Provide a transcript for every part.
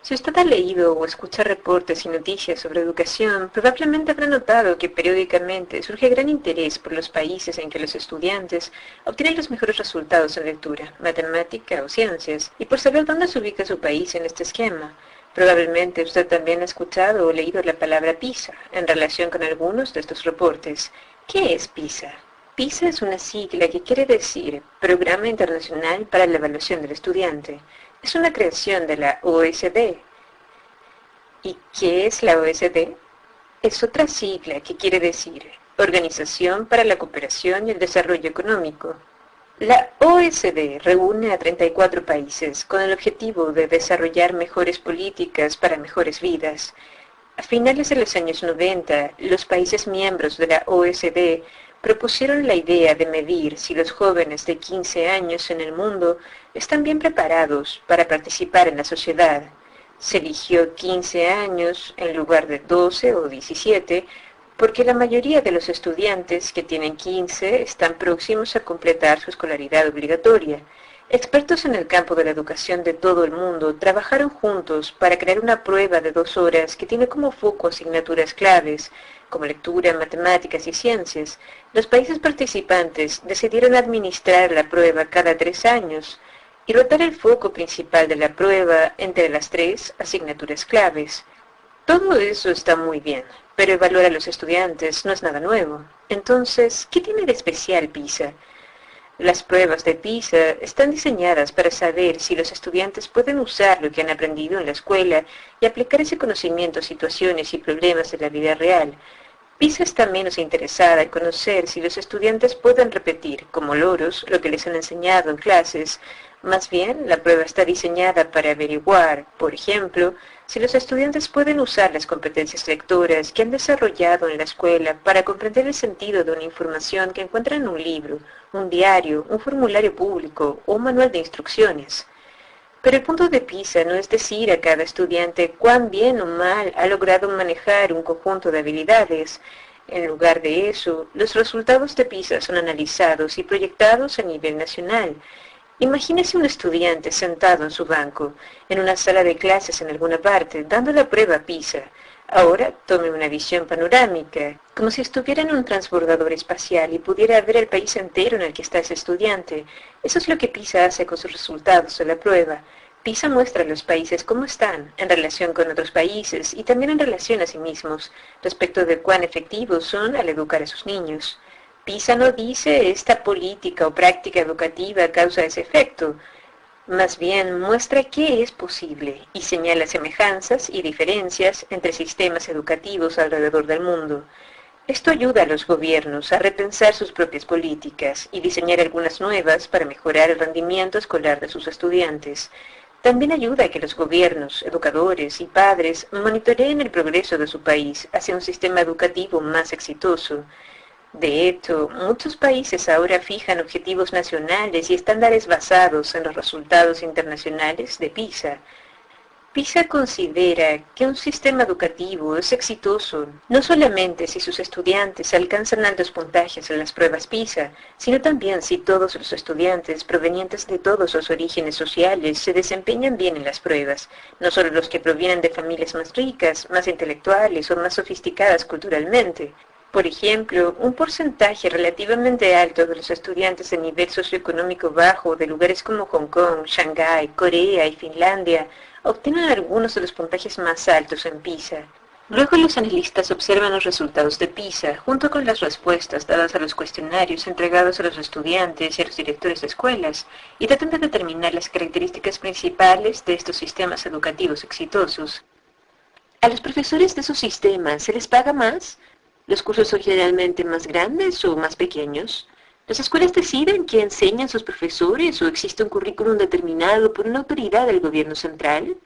Si usted ha leído o escucha reportes y noticias sobre educación, probablemente habrá notado que periódicamente surge gran interés por los países en que los estudiantes obtienen los mejores resultados en lectura, matemática o ciencias, y por saber dónde se ubica su país en este esquema. Probablemente usted también ha escuchado o leído la palabra PISA en relación con algunos de estos reportes. ¿Qué es PISA? PISA es una sigla que quiere decir Programa Internacional para la Evaluación del Estudiante. Es una creación de la OSD. ¿Y qué es la OSD? Es otra sigla que quiere decir Organización para la Cooperación y el Desarrollo Económico. La OSD reúne a 34 países con el objetivo de desarrollar mejores políticas para mejores vidas. A finales de los años 90, los países miembros de la OSD propusieron la idea de medir si los jóvenes de 15 años en el mundo están bien preparados para participar en la sociedad. Se eligió 15 años en lugar de 12 o 17 porque la mayoría de los estudiantes que tienen 15 están próximos a completar su escolaridad obligatoria. Expertos en el campo de la educación de todo el mundo trabajaron juntos para crear una prueba de 2 horas que tiene como foco asignaturas claves, como lectura, matemáticas y ciencias. Los países participantes decidieron administrar la prueba cada 3 años y rotar el foco principal de la prueba entre las 3 asignaturas claves. Todo eso está muy bien, pero evaluar a los estudiantes no es nada nuevo. Entonces, ¿qué tiene de especial PISA? Las pruebas de PISA están diseñadas para saber si los estudiantes pueden usar lo que han aprendido en la escuela y aplicar ese conocimiento a situaciones y problemas de la vida real. PISA está menos interesada en conocer si los estudiantes pueden repetir, como loros, lo que les han enseñado en clases. Más bien, la prueba está diseñada para averiguar, por ejemplo, si los estudiantes pueden usar las competencias lectoras que han desarrollado en la escuela para comprender el sentido de una información que encuentran en un libro, un diario, un formulario público o un manual de instrucciones. Pero el punto de PISA no es decir a cada estudiante cuán bien o mal ha logrado manejar un conjunto de habilidades. En lugar de eso, los resultados de PISA son analizados y proyectados a nivel nacional. Imagínese un estudiante sentado en su banco, en una sala de clases en alguna parte, dando la prueba PISA. Ahora tome una visión panorámica, como si estuviera en un transbordador espacial y pudiera ver el país entero en el que está ese estudiante. Eso es lo que PISA hace con sus resultados de la prueba. PISA muestra a los países cómo están en relación con otros países y también en relación a sí mismos, respecto de cuán efectivos son al educar a sus niños. PISA no dice esta política o práctica educativa causa ese efecto. Más bien muestra qué es posible y señala semejanzas y diferencias entre sistemas educativos alrededor del mundo. Esto ayuda a los gobiernos a repensar sus propias políticas y diseñar algunas nuevas para mejorar el rendimiento escolar de sus estudiantes. También ayuda a que los gobiernos, educadores y padres monitoreen el progreso de su país hacia un sistema educativo más exitoso. De hecho, muchos países ahora fijan objetivos nacionales y estándares basados en los resultados internacionales de PISA. PISA considera que un sistema educativo es exitoso no solamente si sus estudiantes alcanzan altos puntajes en las pruebas PISA, sino también si todos los estudiantes provenientes de todos los orígenes sociales se desempeñan bien en las pruebas, no solo los que provienen de familias más ricas, más intelectuales o más sofisticadas culturalmente. Por ejemplo, un porcentaje relativamente alto de los estudiantes de nivel socioeconómico bajo de lugares como Hong Kong, Shanghái, Corea y Finlandia obtienen algunos de los puntajes más altos en PISA. Luego los analistas observan los resultados de PISA junto con las respuestas dadas a los cuestionarios entregados a los estudiantes y a los directores de escuelas y tratan de determinar las características principales de estos sistemas educativos exitosos. ¿A los profesores de esos sistemas se les paga más? ¿Los cursos son generalmente más grandes o más pequeños? ¿Las escuelas deciden qué enseñan sus profesores o existe un currículum determinado por una autoridad del gobierno central?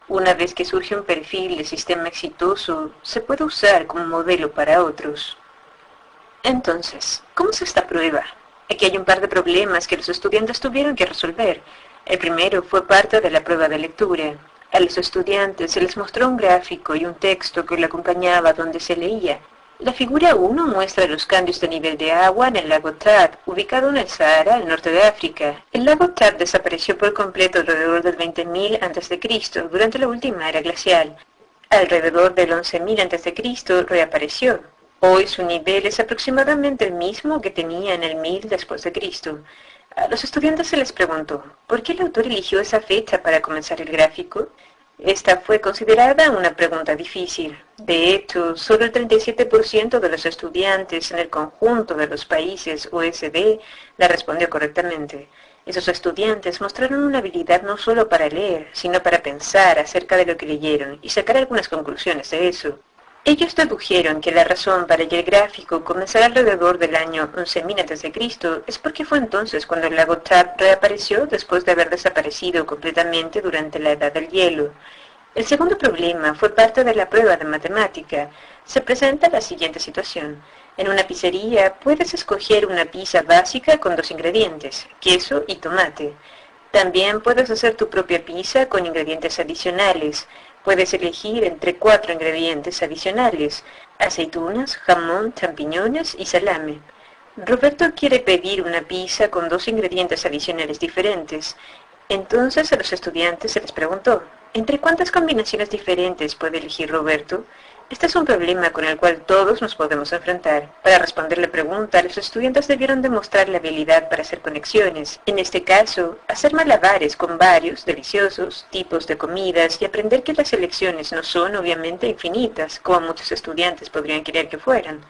Una vez que surge un perfil de sistema exitoso, se puede usar como modelo para otros. Entonces, ¿cómo es esta prueba? Aquí hay un par de problemas que los estudiantes tuvieron que resolver. El primero fue parte de la prueba de lectura. A los estudiantes se les mostró un gráfico y un texto que lo acompañaba donde se leía, La figura 1 muestra los cambios de nivel de agua en el lago Chad, ubicado en el Sahara, al norte de África. El lago Chad desapareció por completo alrededor del 20.000 a.C., durante la última era glacial. Alrededor del 11.000 a.C. reapareció. Hoy su nivel es aproximadamente el mismo que tenía en el 1000 después de Cristo. A los estudiantes se les preguntó, ¿por qué el autor eligió esa fecha para comenzar el gráfico? Esta fue considerada una pregunta difícil. De hecho, solo el 37% de los estudiantes en el conjunto de los países OECD la respondió correctamente. Esos estudiantes mostraron una habilidad no solo para leer, sino para pensar acerca de lo que leyeron y sacar algunas conclusiones de eso. Ellos dedujeron que la razón para que el gráfico comenzara alrededor del año 11.000 a.C. es porque fue entonces cuando el lago Chad reapareció después de haber desaparecido completamente durante la Edad del Hielo. El segundo problema fue parte de la prueba de matemática. Se presenta la siguiente situación. En una pizzería puedes escoger una pizza básica con 2 ingredientes, queso y tomate. También puedes hacer tu propia pizza con ingredientes adicionales. Puedes elegir entre 4 ingredientes adicionales: aceitunas, jamón, champiñones y salame. Roberto quiere pedir una pizza con 2 ingredientes adicionales diferentes. Entonces a los estudiantes se les preguntó, ¿entre cuántas combinaciones diferentes puede elegir Roberto? Este es un problema con el cual todos nos podemos enfrentar. Para responder la pregunta, los estudiantes debieron demostrar la habilidad para hacer conexiones. En este caso, hacer malabares con varios, deliciosos, tipos de comidas y aprender que las elecciones no son obviamente infinitas, como muchos estudiantes podrían querer que fueran.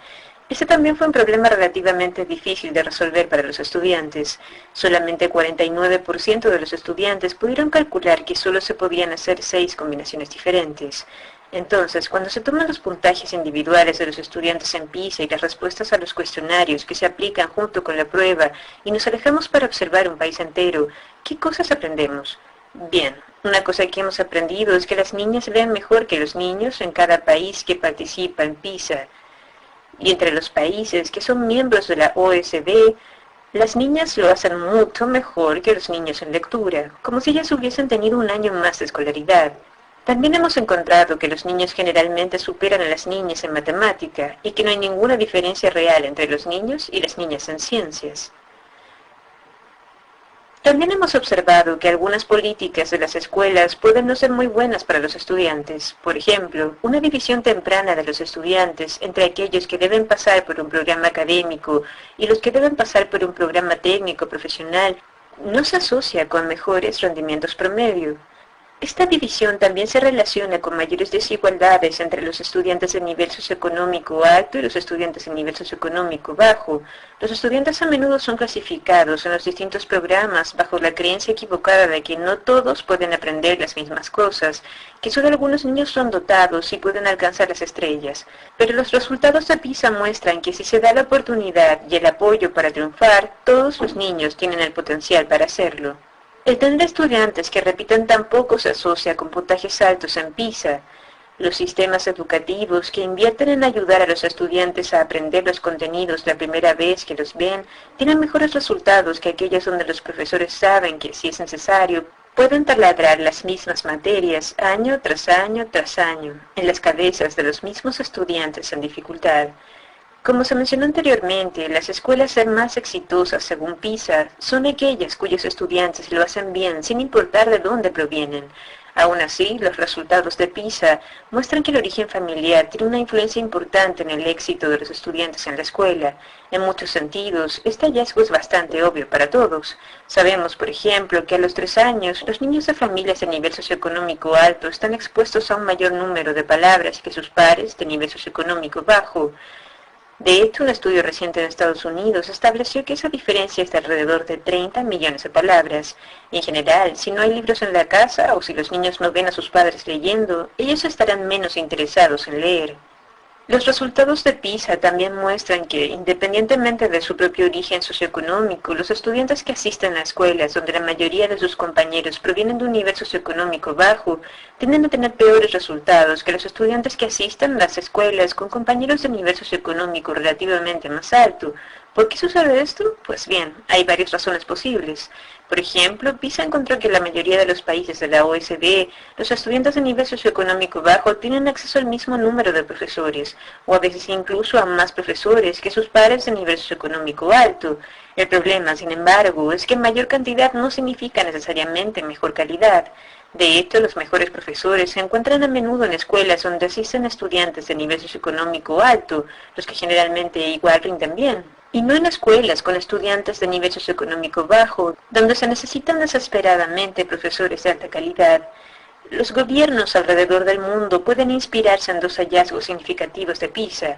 Este también fue un problema relativamente difícil de resolver para los estudiantes. Solamente 49% de los estudiantes pudieron calcular que solo se podían hacer 6 combinaciones diferentes. Entonces, cuando se toman los puntajes individuales de los estudiantes en PISA y las respuestas a los cuestionarios que se aplican junto con la prueba y nos alejamos para observar un país entero, ¿qué cosas aprendemos? Bien, una cosa que hemos aprendido es que las niñas leen mejor que los niños en cada país que participa en PISA. Y entre los países que son miembros de la OECD, las niñas lo hacen mucho mejor que los niños en lectura, como si ellas hubiesen tenido un año más de escolaridad. También hemos encontrado que los niños generalmente superan a las niñas en matemática y que no hay ninguna diferencia real entre los niños y las niñas en ciencias. También hemos observado que algunas políticas de las escuelas pueden no ser muy buenas para los estudiantes. Por ejemplo, una división temprana de los estudiantes entre aquellos que deben pasar por un programa académico y los que deben pasar por un programa técnico profesional no se asocia con mejores rendimientos promedio. Esta división también se relaciona con mayores desigualdades entre los estudiantes de nivel socioeconómico alto y los estudiantes de nivel socioeconómico bajo. Los estudiantes a menudo son clasificados en los distintos programas bajo la creencia equivocada de que no todos pueden aprender las mismas cosas, que solo algunos niños son dotados y pueden alcanzar las estrellas. Pero los resultados de PISA muestran que si se da la oportunidad y el apoyo para triunfar, todos los niños tienen el potencial para hacerlo. El tener estudiantes que repiten tan poco se asocia con puntajes altos en PISA. Los sistemas educativos que invierten en ayudar a los estudiantes a aprender los contenidos la primera vez que los ven tienen mejores resultados que aquellos donde los profesores saben que, si es necesario, pueden taladrar las mismas materias año tras año tras año en las cabezas de los mismos estudiantes en dificultad. Como se mencionó anteriormente, las escuelas más exitosas según PISA son aquellas cuyos estudiantes lo hacen bien sin importar de dónde provienen. Aún así, los resultados de PISA muestran que el origen familiar tiene una influencia importante en el éxito de los estudiantes en la escuela. En muchos sentidos, este hallazgo es bastante obvio para todos. Sabemos, por ejemplo, que a los 3 años, los niños de familias de nivel socioeconómico alto están expuestos a un mayor número de palabras que sus pares de nivel socioeconómico bajo. De hecho, un estudio reciente en Estados Unidos estableció que esa diferencia es de alrededor de 30 millones de palabras. En general, si no hay libros en la casa o si los niños no ven a sus padres leyendo, ellos estarán menos interesados en leer. Los resultados de PISA también muestran que, independientemente de su propio origen socioeconómico, los estudiantes que asisten a escuelas donde la mayoría de sus compañeros provienen de un nivel socioeconómico bajo, tienden a tener peores resultados que los estudiantes que asisten a las escuelas con compañeros de nivel socioeconómico relativamente más alto. ¿Por qué sucede esto? Pues bien, hay varias razones posibles. Por ejemplo, PISA encontró que en la mayoría de los países de la OECD, los estudiantes de nivel socioeconómico bajo tienen acceso al mismo número de profesores, o a veces incluso a más profesores que sus pares de nivel socioeconómico alto. El problema, sin embargo, es que mayor cantidad no significa necesariamente mejor calidad. De hecho, los mejores profesores se encuentran a menudo en escuelas donde asisten estudiantes de nivel socioeconómico alto, los que generalmente igual rinden bien, y no en escuelas con estudiantes de nivel socioeconómico bajo, donde se necesitan desesperadamente profesores de alta calidad. Los gobiernos alrededor del mundo pueden inspirarse en dos hallazgos significativos de PISA.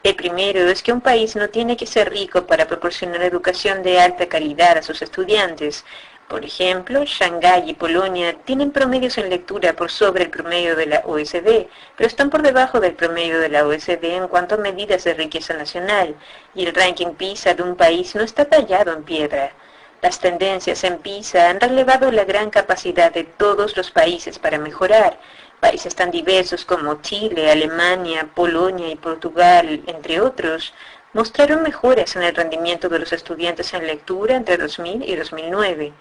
El primero es que un país no tiene que ser rico para proporcionar educación de alta calidad a sus estudiantes. Por ejemplo, Shanghái y Polonia tienen promedios en lectura por sobre el promedio de la OECD, pero están por debajo del promedio de la OECD en cuanto a medidas de riqueza nacional, y el ranking PISA de un país no está tallado en piedra. Las tendencias en PISA han relevado la gran capacidad de todos los países para mejorar. Países tan diversos como Chile, Alemania, Polonia y Portugal, entre otros, mostraron mejoras en el rendimiento de los estudiantes en lectura entre 2000 y 2009.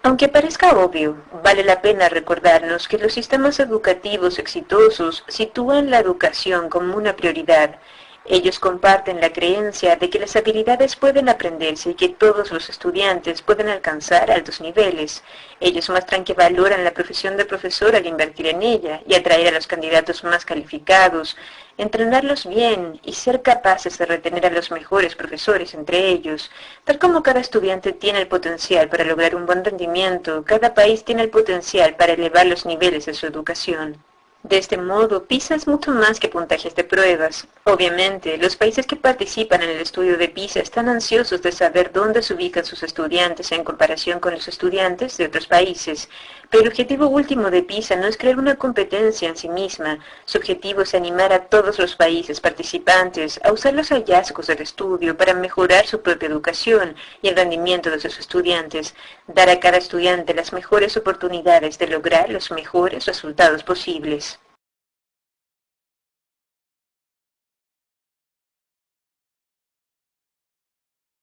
Aunque parezca obvio, vale la pena recordarnos que los sistemas educativos exitosos sitúan la educación como una prioridad. Ellos comparten la creencia de que las habilidades pueden aprenderse y que todos los estudiantes pueden alcanzar altos niveles. Ellos muestran que valoran la profesión de profesor al invertir en ella y atraer a los candidatos más calificados, entrenarlos bien y ser capaces de retener a los mejores profesores entre ellos. Tal como cada estudiante tiene el potencial para lograr un buen rendimiento, cada país tiene el potencial para elevar los niveles de su educación. De este modo, PISA es mucho más que puntajes de pruebas. Obviamente, los países que participan en el estudio de PISA están ansiosos de saber dónde se ubican sus estudiantes en comparación con los estudiantes de otros países. Pero el objetivo último de PISA no es crear una competencia en sí misma. Su objetivo es animar a todos los países participantes a usar los hallazgos del estudio para mejorar su propia educación y el rendimiento de sus estudiantes, dar a cada estudiante las mejores oportunidades de lograr los mejores resultados posibles.